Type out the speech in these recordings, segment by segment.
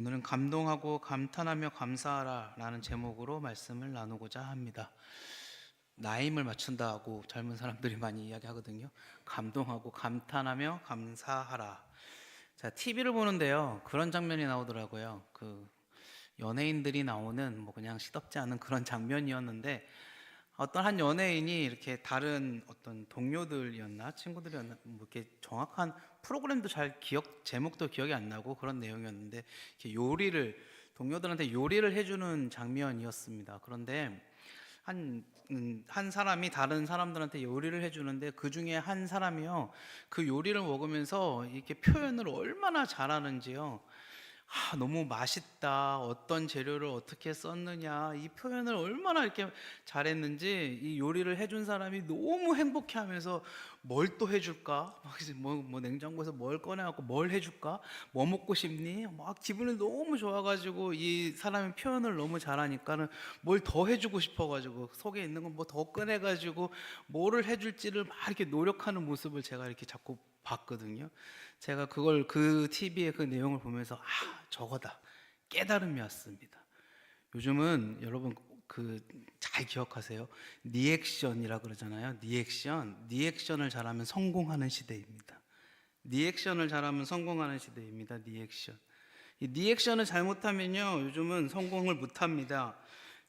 오늘은 감동하고 감탄하며 감사하라 라는 제목으로 말씀을 나누고자 합니다. 나임을 맞춘다고 젊은 사람들이 많이 이야기하거든요. 감동하고 감탄하며 감사하라. 자, TV를 보는데요. 그런 장면이 나오더라고요. 연예인들이 나오는 그냥 시덥지 않은 그런 장면이었는데, 어떤 한 연예인이 이렇게 다른 어떤 동료들이었나 친구들이었나 이렇게 정확한 프로그램도 제목도 기억이 안 나고 그런 내용이었는데, 이렇게 동료들한테 요리를 해주는 장면이었습니다. 그런데 한 사람이 다른 사람들한테 요리를 해주는데, 그 중에 한 사람이요, 그 요리를 먹으면서 이렇게 표현을 얼마나 잘하는지요. 너무 맛있다, 어떤 재료를 어떻게 썼느냐, 이 표현을 얼마나 이렇게 잘했는지 이 요리를 해준 사람이 너무 행복해하면서 뭘 또 해줄까? 막 이제 냉장고에서 뭘 꺼내갖고 뭘 해줄까? 뭐 먹고 싶니? 막 기분이 너무 좋아가지고 이 사람이 표현을 너무 잘하니까는 뭘 더 해주고 싶어가지고 속에 있는 건 뭐 더 꺼내가지고 뭐를 해줄지를 막 이렇게 노력하는 모습을 제가 이렇게 자꾸 봤거든요. 제가 그 TV의 그 내용을 보면서 저거다, 깨달음이 왔습니다. 요즘은 여러분 잘 기억하세요. 리액션이라 그러잖아요. 리액션을 잘하면 성공하는 시대입니다. 리액션을 잘하면 성공하는 시대입니다. 이 리액션을 잘못하면요, 요즘은 성공을 못합니다.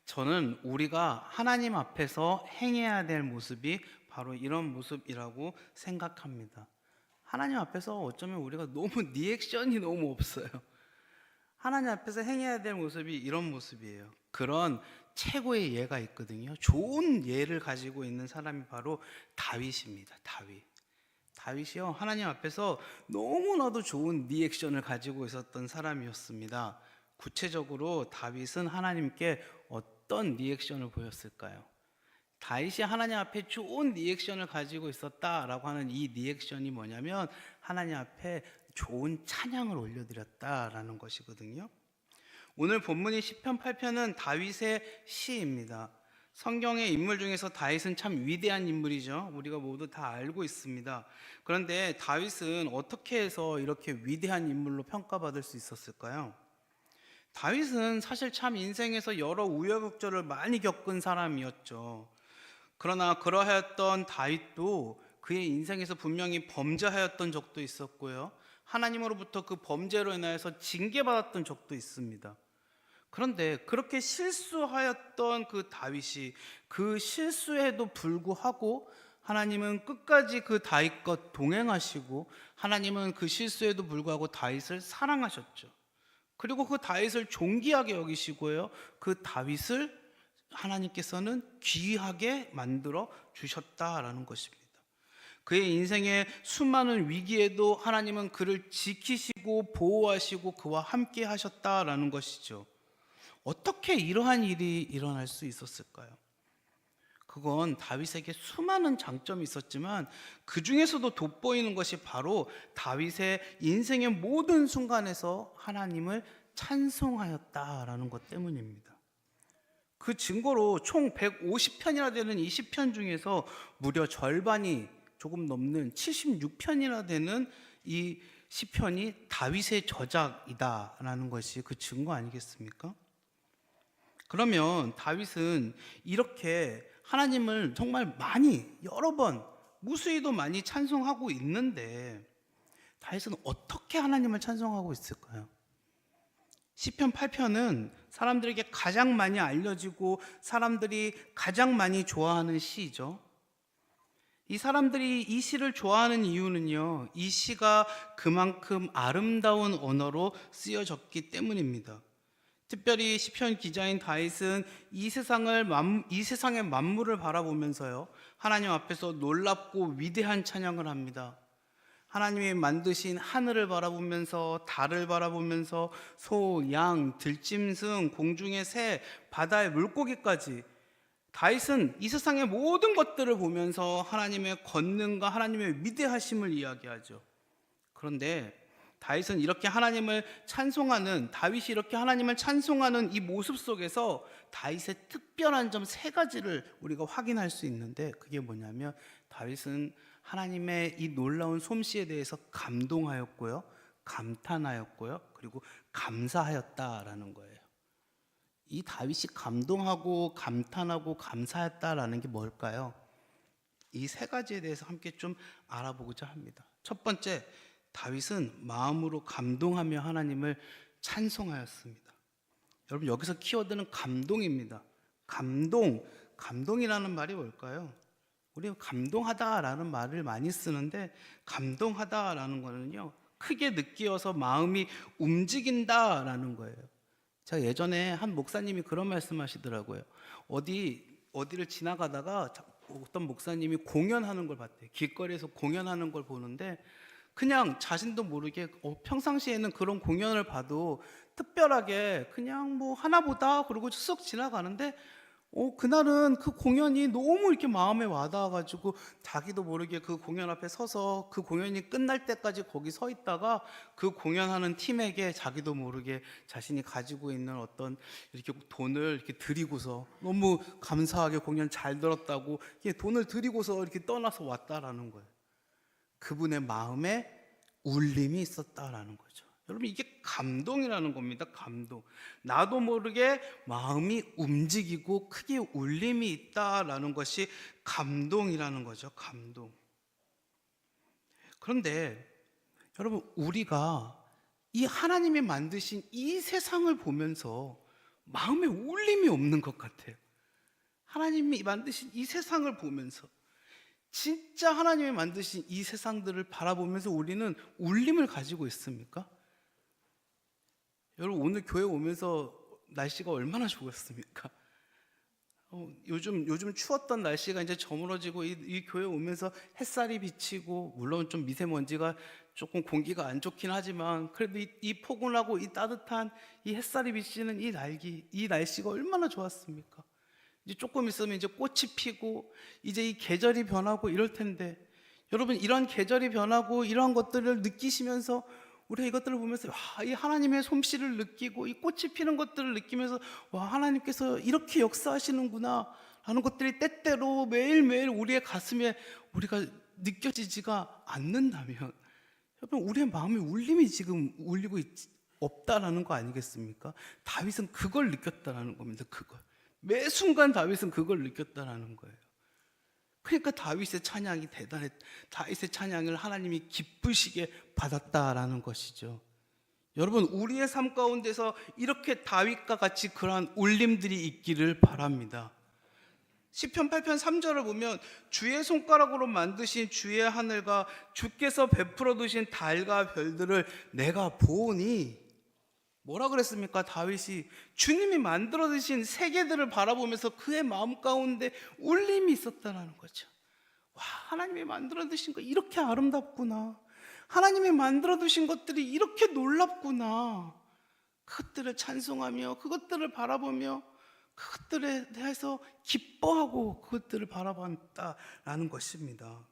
저는 우리가 하나님 앞에서 행해야 될 모습이 바로 이런 모습이라고 생각합니다. 하나님 앞에서 어쩌면 우리가 너무 리액션이 너무 없어요. 하나님 앞에서 행해야 될 모습이 이런 모습이에요. 그런 최고의 예가 있거든요. 좋은 예를 가지고 있는 사람이 바로 다윗입니다. 다윗이요, 하나님 앞에서 너무나도 좋은 리액션을 가지고 있었던 사람이었습니다. 구체적으로 다윗은 하나님께 어떤 리액션을 보였을까요? 다윗이 하나님 앞에 좋은 리액션을 가지고 있었다라고 하는 이 리액션이 뭐냐면, 하나님 앞에 좋은 찬양을 올려드렸다라는 것이거든요. 오늘 본문이 시편 8편은 다윗의 시입니다. 성경의 인물 중에서 다윗은 참 위대한 인물이죠. 우리가 모두 다 알고 있습니다. 그런데 다윗은 어떻게 해서 이렇게 위대한 인물로 평가받을 수 있었을까요? 다윗은 사실 참 인생에서 여러 우여곡절을 많이 겪은 사람이었죠. 그러나 그러하였던 다윗도 그의 인생에서 분명히 범죄하였던 적도 있었고요, 하나님으로부터 그 범죄로 인하여서 징계받았던 적도 있습니다. 그런데 그렇게 실수하였던 그 다윗이, 그 실수에도 불구하고 하나님은 끝까지 그 다윗과 동행하시고, 하나님은 그 실수에도 불구하고 다윗을 사랑하셨죠. 그리고 그 다윗을 존귀하게 여기시고요, 그 다윗을 하나님께서는 귀하게 만들어 주셨다라는 것입니다. 그의 인생의 수많은 위기에도 하나님은 그를 지키시고 보호하시고 그와 함께 하셨다라는 것이죠. 어떻게 이러한 일이 일어날 수 있었을까요? 그건 다윗에게 수많은 장점이 있었지만, 그 중에서도 돋보이는 것이 바로 다윗의 인생의 모든 순간에서 하나님을 찬송하였다라는 것 때문입니다. 그 증거로 총 150편이나 되는 이 시편 중에서 무려 절반이 조금 넘는 76편이나 되는 이 시편이 다윗의 저작이다라는 것이 그 증거 아니겠습니까? 그러면 다윗은 이렇게 하나님을 정말 많이, 여러 번, 무수히도 많이 찬송하고 있는데, 다윗은 어떻게 하나님을 찬송하고 있을까요? 시편 8편은 사람들에게 가장 많이 알려지고 사람들이 가장 많이 좋아하는 시죠. 이 사람들이 이 시를 좋아하는 이유는요, 이 시가 그만큼 아름다운 언어로 쓰여졌기 때문입니다. 특별히 시편 기자인 다윗은 이 세상의 만물을 바라보면서요, 하나님 앞에서 놀랍고 위대한 찬양을 합니다. 하나님이 만드신 하늘을 바라보면서, 달을 바라보면서, 소, 양, 들짐승, 공중의 새, 바다의 물고기까지, 다윗은 이 세상의 모든 것들을 보면서 하나님의 권능과 하나님의 위대하심을 이야기하죠. 그런데 다윗이 이렇게 하나님을 찬송하는 이 모습 속에서 다윗의 특별한 점 3가지를 우리가 확인할 수 있는데, 그게 뭐냐면, 다윗은 하나님의 이 놀라운 솜씨에 대해서 감동하였고요, 감탄하였고요. 그리고 감사하였다라는 거예요. 이 다윗이 감동하고 감탄하고 감사했다라는 게 뭘까요? 이 세 가지에 대해서 함께 좀 알아보고자 합니다. 첫 번째, 다윗은 마음으로 감동하며 하나님을 찬송하였습니다. 여러분, 여기서 키워드는 감동입니다. 감동이라는 말이 뭘까요? 우리가 감동하다라는 말을 많이 쓰는데, 감동하다라는 거는요, 크게 느끼어서 마음이 움직인다라는 거예요. 제가 예전에 한 목사님이 그런 말씀하시더라고요. 어디를 지나가다가 어떤 목사님이 공연하는 걸 봤대요. 길거리에서 공연하는 걸 보는데 그냥 자신도 모르게 평상시에는 그런 공연을 봐도 특별하게 그냥 뭐 하나 보다 그러고 쓱 지나가는데 그날은 그 공연이 너무 이렇게 마음에 와닿아가지고 자기도 모르게 그 공연 앞에 서서 그 공연이 끝날 때까지 거기 서 있다가 그 공연하는 팀에게 자기도 모르게 자신이 가지고 있는 어떤 이렇게 돈을 이렇게 드리고서 너무 감사하게 공연 잘 들었다고 이렇게 돈을 드리고서 이렇게 떠나서 왔다라는 거예요. 그분의 마음에 울림이 있었다라는 거죠. 여러분, 이게 감동이라는 겁니다. 감동. 나도 모르게 마음이 움직이고 크게 울림이 있다라는 것이 감동이라는 거죠. 감동. 그런데 여러분, 우리가 이 하나님이 만드신 이 세상을 보면서 마음에 울림이 없는 것 같아요. 하나님이 만드신 이 세상을 보면서, 진짜 하나님이 만드신 이 세상들을 바라보면서 우리는 울림을 가지고 있습니까? 여러분, 오늘 교회 오면서 날씨가 얼마나 좋았습니까? 요즘 추웠던 날씨가 이제 저물어지고 이 교회 오면서 햇살이 비치고, 물론 좀 미세먼지가 조금 공기가 안 좋긴 하지만 그래도 이 포근하고 이 따뜻한 이 햇살이 비치는 이 날씨가 얼마나 좋았습니까? 이제 조금 있으면 이제 꽃이 피고 이제 이 계절이 변하고 이럴 텐데, 여러분, 이런 계절이 변하고 이러한 것들을 느끼시면서 우리가 이것들을 보면서 이 하나님의 솜씨를 느끼고 이 꽃이 피는 것들을 느끼면서 하나님께서 이렇게 역사하시는구나 하는 것들이 때때로 매일매일 우리의 가슴에 우리가 느껴지지가 않는다면, 여러분, 우리의 마음에 울림이 지금 울리고 없다라는 거 아니겠습니까? 다윗은 그걸 느꼈다라는 겁니다. 그걸 매 순간 다윗은 그걸 느꼈다라는 거예요. 그러니까 다윗의 찬양이 다윗의 찬양을 하나님이 기쁘시게 받았다라는 것이죠. 여러분, 우리의 삶 가운데서 이렇게 다윗과 같이 그러한 울림들이 있기를 바랍니다. 시편 8편 3절을 보면 주의 손가락으로 만드신 주의 하늘과 주께서 베풀어 두신 달과 별들을 내가 보오니, 뭐라 그랬습니까? 다윗이 주님이 만들어 두신 세계들을 바라보면서 그의 마음 가운데 울림이 있었다는 거죠. 하나님이 만들어 두신 거 이렇게 아름답구나. 하나님이 만들어 두신 것들이 이렇게 놀랍구나. 그것들을 찬송하며 그것들을 바라보며 그것들에 대해서 기뻐하고 그것들을 바라봤다라는 것입니다.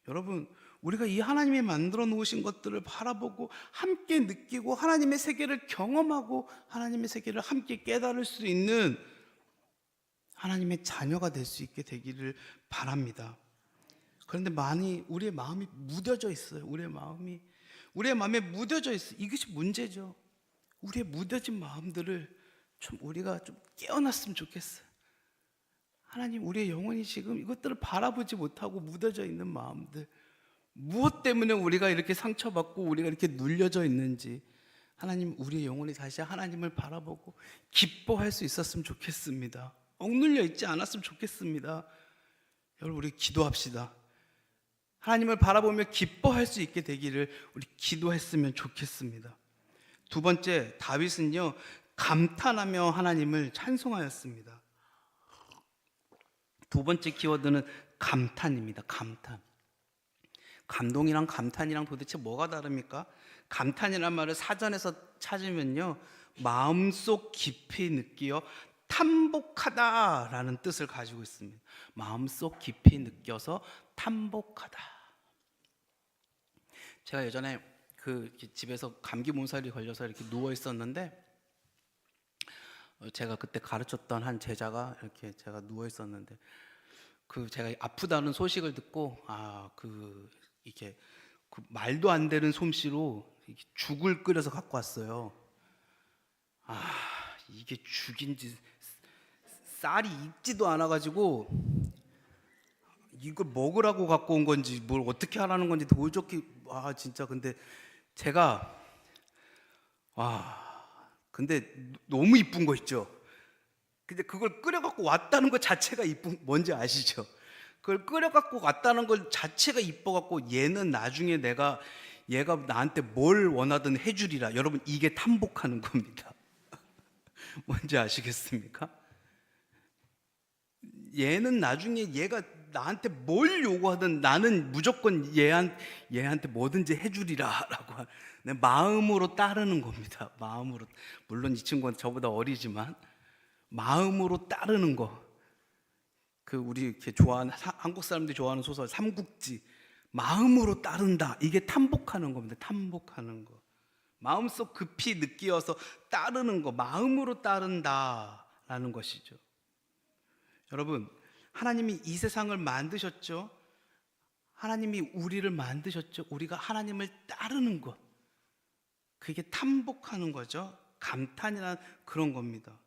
여러분, 우리가 이 하나님이 만들어 놓으신 것들을 바라보고 함께 느끼고 하나님의 세계를 경험하고 하나님의 세계를 함께 깨달을 수 있는 하나님의 자녀가 될 수 있게 되기를 바랍니다. 그런데 많이 우리의 마음이 무뎌져 있어요. 우리의 마음에 무뎌져 있어요. 이것이 문제죠. 우리의 무뎌진 마음들을 좀 우리가 좀 깨어났으면 좋겠어요. 하나님, 우리의 영혼이 지금 이것들을 바라보지 못하고 무뎌져 있는 마음들, 무엇 때문에 우리가 이렇게 상처받고 우리가 이렇게 눌려져 있는지, 하나님, 우리의 영혼이 다시 하나님을 바라보고 기뻐할 수 있었으면 좋겠습니다. 억눌려 있지 않았으면 좋겠습니다. 여러분, 우리 기도합시다. 하나님을 바라보며 기뻐할 수 있게 되기를 우리 기도했으면 좋겠습니다. 두 번째, 다윗은요, 감탄하며 하나님을 찬송하였습니다. 두 번째 키워드는 감탄입니다. 감탄. 감동이랑 감탄이랑 도대체 뭐가 다릅니까? 감탄이란 말을 사전에서 찾으면요, 마음속 깊이 느끼어 탐복하다라는 뜻을 가지고 있습니다. 마음속 깊이 느껴서 탐복하다. 제가 예전에 집에서 감기 몸살이 걸려서 이렇게 누워 있었는데, 제가 그때 가르쳤던 한 제자가 이렇게 제가 누워 있었는데 제가 아프다는 소식을 듣고 이게 말도 안 되는 솜씨로 이게 죽을 끓여서 갖고 왔어요. 이게 죽인지 쌀이 익지도 않아가지고 이걸 먹으라고 갖고 온 건지 뭘 어떻게 하라는 건지 도저히 진짜. 근데 제가 근데 너무 이쁜 거 있죠. 근데 그걸 끓여 갖고 왔다는 것 자체가 이쁜, 뭔지 아시죠? 그걸 끓여 갖고 왔다는 것 자체가 이뻐 갖고 얘는 나중에 얘가 나한테 뭘 원하든 해주리라. 여러분, 이게 탐복하는 겁니다. 뭔지 아시겠습니까? 얘는 나중에 얘가 나한테 뭘 요구하든 나는 무조건 얘한테 뭐든지 해주리라라고 내 마음으로 따르는 겁니다. 마음으로. 물론 이 친구는 저보다 어리지만 마음으로 따르는 거. 우리 이렇게 좋아하는 한국 사람들이 좋아하는 소설 삼국지. 마음으로 따른다. 이게 탐복하는 겁니다. 탐복하는 거. 마음속 급히 느끼어서 따르는 거. 마음으로 따른다라는 것이죠. 여러분, 하나님이 이 세상을 만드셨죠. 하나님이 우리를 만드셨죠. 우리가 하나님을 따르는 것, 그게 탐복하는 거죠. 감탄이라는 그런 겁니다.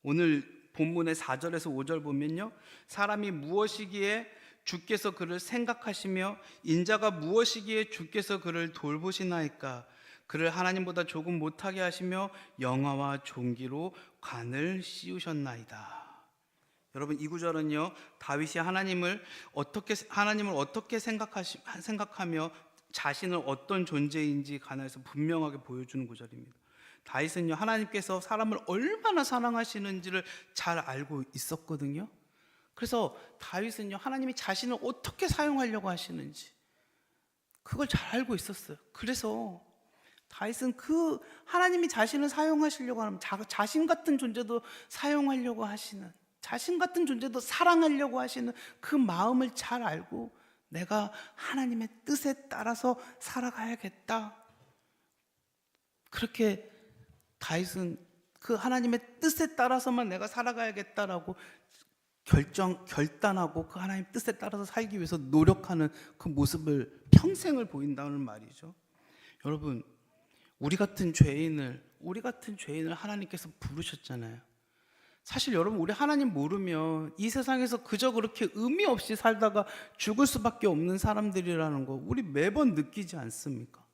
오늘 본문의 4절에서 5절 보면요, 사람이 무엇이기에 주께서 그를 생각하시며 인자가 무엇이기에 주께서 그를 돌보시나이까. 그를 하나님보다 조금 못하게 하시며 영화와 존귀로 관을 씌우셨나이다. 여러분, 이 구절은요, 다윗이 하나님을 어떻게 생각하며 자신을 어떤 존재인지 관해서 분명하게 보여주는 구절입니다. 다윗은요, 하나님께서 사람을 얼마나 사랑하시는지를 잘 알고 있었거든요. 그래서 다윗은요, 하나님이 자신을 어떻게 사용하려고 하시는지 그걸 잘 알고 있었어요. 그래서 다윗은 하나님이 자신을 사용하시려고 하면 자신 같은 존재도 사용하려고 하시는, 자신 같은 존재도 사랑하려고 하시는 그 마음을 잘 알고 내가 하나님의 뜻에 따라서 살아가야겠다. 그렇게 다윗은 그 하나님의 뜻에 따라서만 내가 살아가야겠다라고 결단하고 그 하나님 뜻에 따라서 살기 위해서 노력하는 그 모습을 평생을 보인다는 말이죠. 여러분, 우리 같은 죄인을 하나님께서 부르셨잖아요. 사실 여러분, 우리 하나님 모르면 이 세상에서 그저 그렇게 의미 없이 살다가 죽을 수밖에 없는 사람들이라는 거 우리 매번 느끼지 않습니까?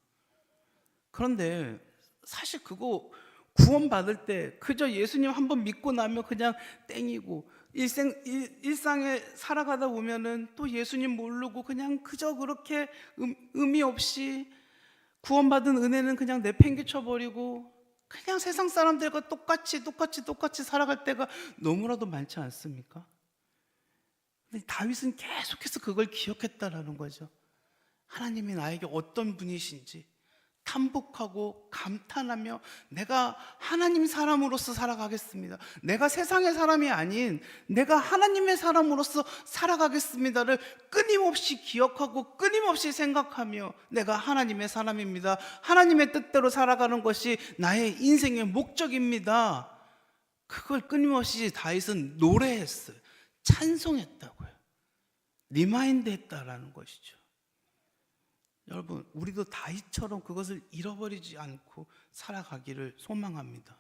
그런데 사실 그거 구원받을 때 그저 예수님 한번 믿고 나면 그냥 땡이고, 일상에 살아가다 보면은 또 예수님 모르고 그냥 그저 그렇게 의미 없이 구원받은 은혜는 그냥 내팽개쳐 버리고 그냥 세상 사람들과 똑같이 살아갈 때가 너무나도 많지 않습니까? 근데 다윗은 계속해서 그걸 기억했다라는 거죠. 하나님이 나에게 어떤 분이신지 탐복하고 감탄하며 내가 하나님 사람으로서 살아가겠습니다. 내가 세상의 사람이 아닌 내가 하나님의 사람으로서 살아가겠습니다를 끊임없이 기억하고 끊임없이 생각하며 내가 하나님의 사람입니다. 하나님의 뜻대로 살아가는 것이 나의 인생의 목적입니다. 그걸 끊임없이 다윗은 노래했어요. 찬송했다고요. 리마인드 했다라는 것이죠. 여러분, 우리도 다윗처럼 그것을 잃어버리지 않고 살아가기를 소망합니다.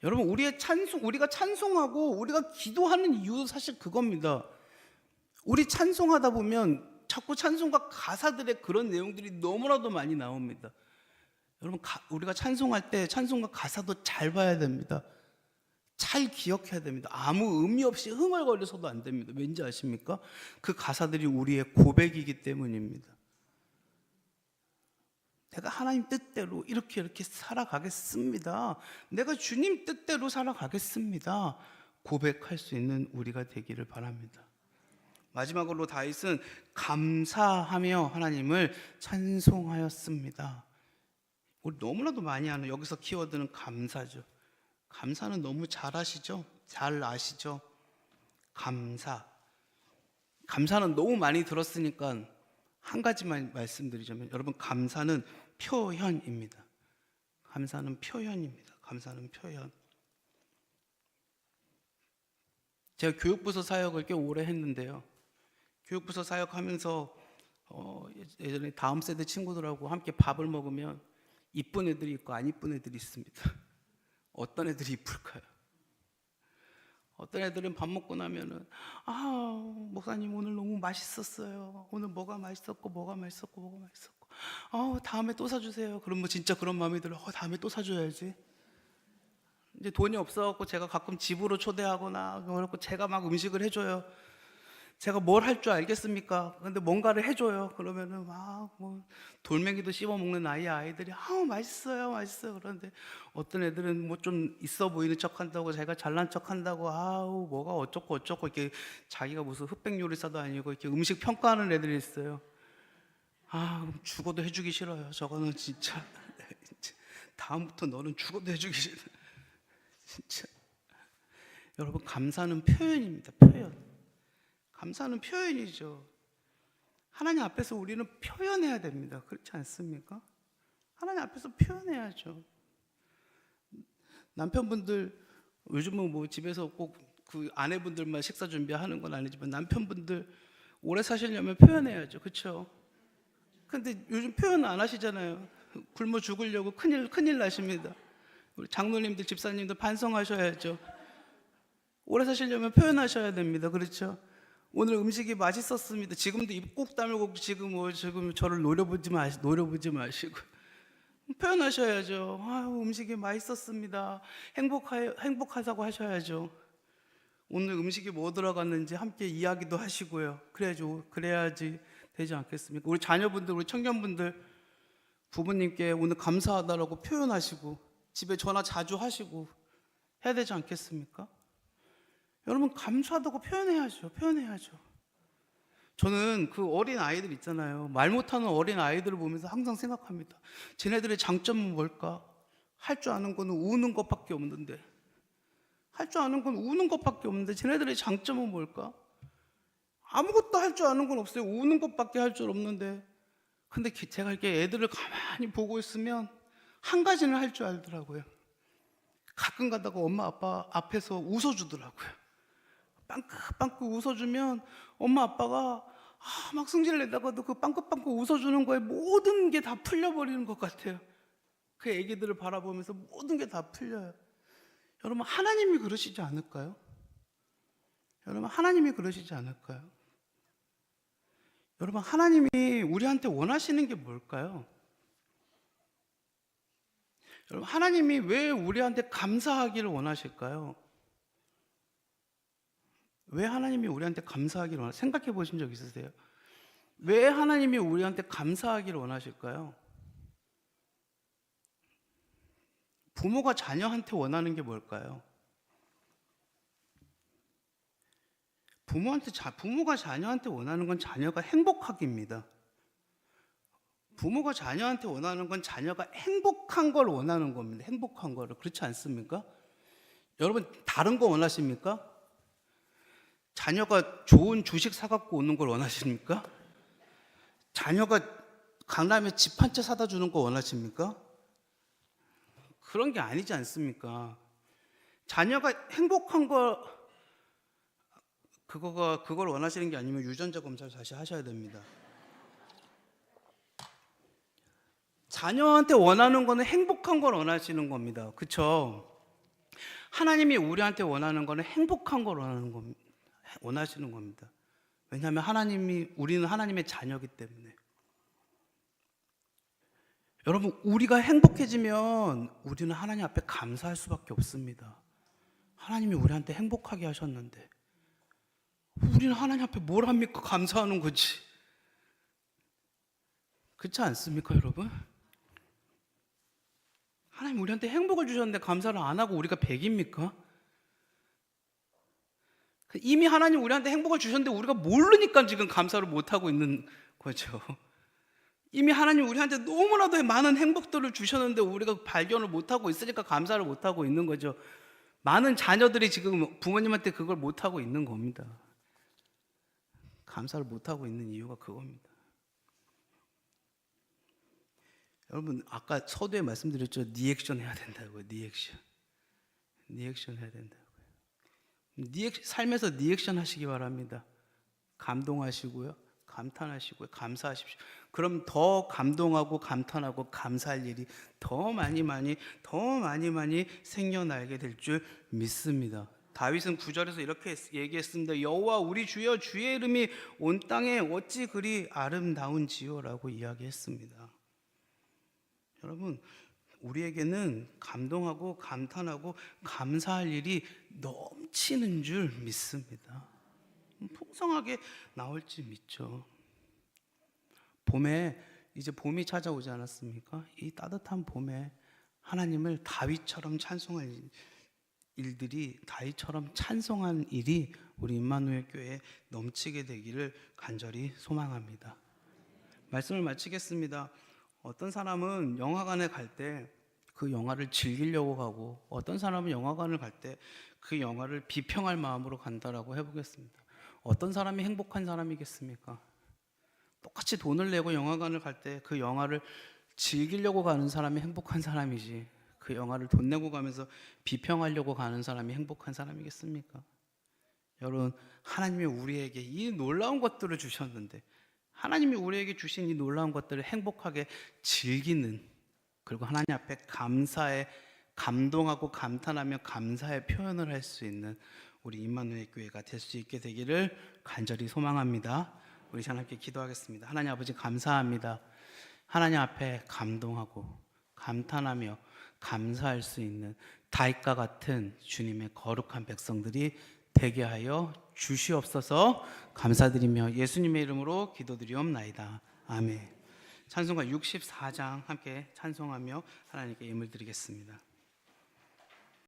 여러분, 우리가 찬송하고 우리가 기도하는 이유도 사실 그겁니다. 우리 찬송하다 보면 자꾸 찬송가 가사들의 그런 내용들이 너무나도 많이 나옵니다. 여러분, 우리가 찬송할 때 찬송가 가사도 잘 봐야 됩니다. 잘 기억해야 됩니다. 아무 의미 없이 흥얼거려서도 안 됩니다. 왠지 아십니까? 그 가사들이 우리의 고백이기 때문입니다. 내가 하나님 뜻대로 이렇게 살아가겠습니다. 내가 주님 뜻대로 살아가겠습니다. 고백할 수 있는 우리가 되기를 바랍니다. 마지막으로 다윗은 감사하며 하나님을 찬송하였습니다. 우리 너무나도 많이 하는 여기서 키워드는 감사죠. 감사는 너무 잘 아시죠? 잘 아시죠? 감사는 너무 많이 들었으니까 한 가지만 말씀드리자면, 여러분, 감사는 표현입니다. 감사는 표현입니다. 감사는 표현. 제가 교육부서 사역을 꽤 오래 했는데요. 교육부서 사역하면서 예전에 다음 세대 친구들하고 함께 밥을 먹으면 이쁜 애들이 있고 안 이쁜 애들이 있습니다. 어떤 애들이 이쁠까요? 어떤 애들은 밥 먹고 나면은 목사님 오늘 너무 맛있었어요. 오늘 뭐가 맛있었고 다음에 또 사주세요. 그럼 뭐 진짜 그런 마음이 들어. 다음에 또 사줘야지. 이제 돈이 없어갖고 제가 가끔 집으로 초대하거나 그렇고 제가 막 음식을 해줘요. 제가 뭘 할 줄 알겠습니까? 근데 뭔가를 해줘요. 그러면은 뭐 돌멩이도 씹어 먹는 아이들이 맛있어요. 그런데 어떤 애들은 뭐 좀 있어 보이는 척한다고, 제가 잘난 척한다고 뭐가 어쩌고 이렇게 자기가 무슨 흑백 요리사도 아니고 이렇게 음식 평가하는 애들이 있어요. 죽어도 해주기 싫어요. 저거는 진짜 다음부터 너는 죽어도 해주기 싫어. 진짜 여러분, 감사는 표현입니다. 표현. 감사는 표현이죠. 하나님 앞에서 우리는 표현해야 됩니다. 그렇지 않습니까? 하나님 앞에서 표현해야죠. 남편분들 요즘은 뭐 집에서 꼭 그 아내분들만 식사 준비하는 건 아니지만 남편분들 오래 사시려면 표현해야죠. 그렇죠? 근데 요즘 표현 안 하시잖아요. 굶어 죽으려고 큰일 나십니다. 우리 장로님들, 집사님들 반성하셔야죠. 오래 사시려면 표현하셔야 됩니다. 그렇죠? 오늘 음식이 맛있었습니다. 지금도 입 꼭 다물고 지금 저를 노려보지 마시고 표현하셔야죠. 음식이 맛있었습니다. 행복하다고 하셔야죠. 오늘 음식이 뭐 들어갔는지 함께 이야기도 하시고요. 그래야지 되지 않겠습니까? 우리 자녀분들, 우리 청년분들, 부모님께 오늘 감사하다라고 표현하시고 집에 전화 자주 하시고 해야 되지 않겠습니까? 여러분, 감사하다고 표현해야죠. 저는 그 어린 아이들 있잖아요. 말 못하는 어린 아이들을 보면서 항상 생각합니다. 쟤네들의 장점은 뭘까? 할 줄 아는 거는 우는 것밖에 없는데 쟤네들의 장점은 뭘까? 아무것도 할 줄 아는 건 없어요. 우는 것밖에 할 줄 없는데, 근데 제가 이렇게 애들을 가만히 보고 있으면 한 가지는 할 줄 알더라고요. 가끔 가다가 엄마 아빠 앞에서 웃어주더라고요. 빵긋빵긋 웃어주면 엄마 아빠가 막 승질 내다가도 그 빵긋빵긋 웃어주는 거에 모든 게 다 풀려버리는 것 같아요. 그 애기들을 바라보면서 모든 게 다 풀려요. 여러분, 하나님이 그러시지 않을까요? 여러분, 하나님이 우리한테 원하시는 게 뭘까요? 여러분, 하나님이 왜 우리한테 감사하기를 원하실까요? 왜 하나님이 우리한테 감사하기를 원하실까요? 생각해 보신 적 있으세요? 왜 하나님이 우리한테 감사하기를 원하실까요? 부모가 자녀한테 원하는 게 뭘까요? 부모가 자녀한테 원하는 건 자녀가 행복하기입니다. 부모가 자녀한테 원하는 건 자녀가 행복한 걸 원하는 겁니다. 행복한 거를. 그렇지 않습니까? 여러분, 다른 거 원하십니까? 자녀가 좋은 주식 사갖고 오는 걸 원하십니까? 자녀가 강남에 집 한 채 사다 주는 거 원하십니까? 그런 게 아니지 않습니까? 자녀가 행복한 그걸 원하시는 게 아니면 유전자 검사를 다시 하셔야 됩니다. 자녀한테 원하는 거는 행복한 걸 원하시는 겁니다. 그렇죠? 하나님이 우리한테 원하는 거는 행복한 걸 원하시는 겁니다. 왜냐하면 우리는 하나님의 자녀이기 때문에. 여러분, 우리가 행복해지면 우리는 하나님 앞에 감사할 수밖에 없습니다. 하나님이 우리한테 행복하게 하셨는데 우리는 하나님 앞에 뭘 합니까? 감사하는 거지. 그렇지 않습니까, 여러분? 하나님 우리한테 행복을 주셨는데 감사를 안 하고 우리가 백입니까? 이미 하나님 우리한테 행복을 주셨는데 우리가 모르니까 지금 감사를 못하고 있는 거죠. 이미 하나님 우리한테 너무나도 많은 행복들을 주셨는데 우리가 발견을 못하고 있으니까 감사를 못하고 있는 거죠. 많은 자녀들이 지금 부모님한테 그걸 못하고 있는 겁니다. 감사를 못하고 있는 이유가 그겁니다. 여러분, 아까 서두에 말씀드렸죠. 리액션 해야 된다고요. 리액션 해야 된다고요. 삶에서 리액션 하시기 바랍니다. 감동하시고요. 감탄하시고요. 감사하십시오. 그럼 더 감동하고 감탄하고 감사할 일이 더 많이 생겨나게 될 줄 믿습니다. 다윗은 9절에서 이렇게 얘기했습니다. 여호와 우리 주여 주의 이름이 온 땅에 어찌 그리 아름다운지요라고 이야기했습니다. 여러분, 우리에게는 감동하고 감탄하고 감사할 일이 넘치는 줄 믿습니다. 풍성하게 나올지 믿죠. 봄에 이제 봄이 찾아오지 않았습니까? 이 따뜻한 봄에 하나님을 다윗처럼 찬송할 일들이, 다윗처럼 찬송한 일이 우리 임마누엘 교회에 넘치게 되기를 간절히 소망합니다. 말씀을 마치겠습니다. 어떤 사람은 영화관에 갈 때 그 영화를 즐기려고 가고, 어떤 사람은 영화관을 갈 때 그 영화를 비평할 마음으로 간다라고 해보겠습니다. 어떤 사람이 행복한 사람이겠습니까? 똑같이 돈을 내고 영화관을 갈 때 그 영화를 즐기려고 가는 사람이 행복한 사람이지, 그 영화를 돈 내고 가면서 비평하려고 가는 사람이 행복한 사람이겠습니까? 여러분, 하나님이 우리에게 이 놀라운 것들을 주셨는데, 하나님이 우리에게 주신 이 놀라운 것들을 행복하게 즐기는, 그리고 하나님 앞에 감사의, 감동하고 감탄하며 감사의 표현을 할 수 있는 우리 임마누엘 교회가 될 수 있게 되기를 간절히 소망합니다. 우리 하나님께 기도하겠습니다. 하나님 아버지, 감사합니다. 하나님 앞에 감동하고 감탄하며 감사할 수 있는 다윗과 같은 주님의 거룩한 백성들이 되게 하여 주시옵소서. 감사드리며 예수님의 이름으로 기도드리옵나이다. 아멘. 찬송가 64장 함께 찬송하며 하나님께 예물 드리겠습니다.